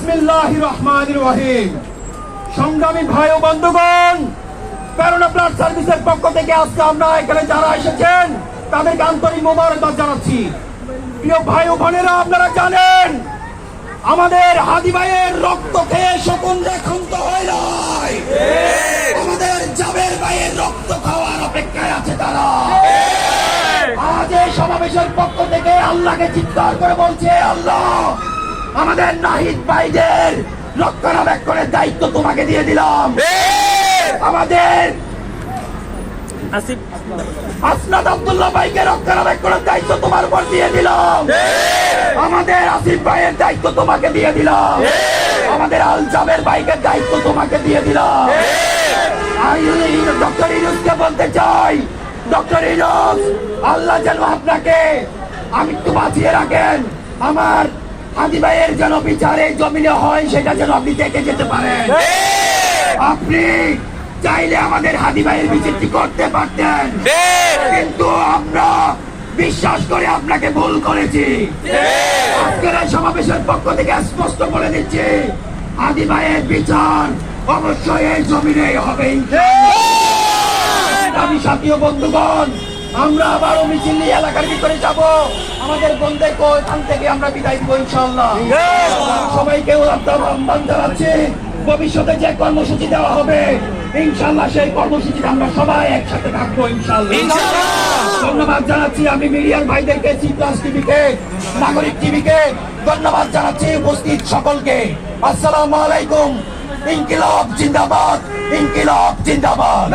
বিসমিল্লাহির রহমানির রহিম। সংগ্রামী ভাই ও বন্ধুগণ, করোনা ব্লাড সার্ভিসের পক্ষ থেকে আজকে আমরা এখানে যারা এসেছেন তাদেরকে আন্তরিক মোবারকবাদ জানাচ্ছি। প্রিয় ভাই ও বোনেরা, আপনারা জানেন আমাদের হাদি ভাইয়ের রক্ত খেয়ে শকুনরা ক্ষান্ত হয় নাই। আমাদের জাবের ভাইয়ের রক্ত খাওয়ার অপেক্ষায় আছে তারা। আজ এই সমাবেশের পক্ষ থেকে আল্লাহকে চিৎকার করে বলছে, আল্লাহ আমাদের নাহিদ ভাইদের রক্ষণাবেক্ষণের দায়িত্ব তোমাকে দিয়ে দিলাম। আমাদের আসনাদ আব্দুল্লাহ ভাইকে রক্ষণাবেক্ষণের দায়িত্ব তোমার উপর দিয়ে দিলাম। আমাদের আসিফ ভাইয়ের দায়িত্ব তোমাকে দিয়ে দিলাম। আমাদের আল জাবের ভাইকে দায়িত্ব তোমাকে দিয়ে দিলাম। ডক্টর ইউনূসকে বলতে চাই, ডক্টর ইউনূস, আল্লাহ যেন আপনাকে আমি একটু বাঁচিয়ে রাখেন। আমার হাদি ভাইয়ের যেন বিচারে জমিনে হয়, সেটা যেন আপনি দেখে যেতে পারেন। আপনি চাইলে আমাদের হাদি ভাইয়ের বিচারটি করতে পারতেন, কিন্তু আমরা বিশ্বাস করে আপনাকে ভুল করেছি। আজকের এই সমাবেশের পক্ষ থেকে স্পষ্ট করে দিচ্ছি, হাদি ভাইয়ের বিচার অবশ্যই এই জমিনেই হবে। আমি সাথী ও বন্ধুগণ, আমরা আবারও মিছিল নিয়ে এলাকার ভিতরে যাব। আমাদের বন্ধুকে এখান থেকে আমরা বিদায় দিব ইনশাআল্লাহ। সবাইকে আহ্বান জানাচ্ছি, ভবিষ্যতে যে কর্মসূচি দেওয়া হবে ইনশাআল্লাহ সেই কর্মসূচিতে আমরা সবাই একসাথে থাকবো ইনশাআল্লাহ। ধন্যবাদ জানাচ্ছি আমি মিডিয়ার ভাইদেরকে, সি প্লাস টিভিকে, নাগরিক টিভিকে ধন্যবাদ জানাচ্ছি, উপস্থিত সকলকে আসসালামু আলাইকুম। ইনকিলাব জিন্দাবাদ, ইনকিলাব জিন্দাবাদ।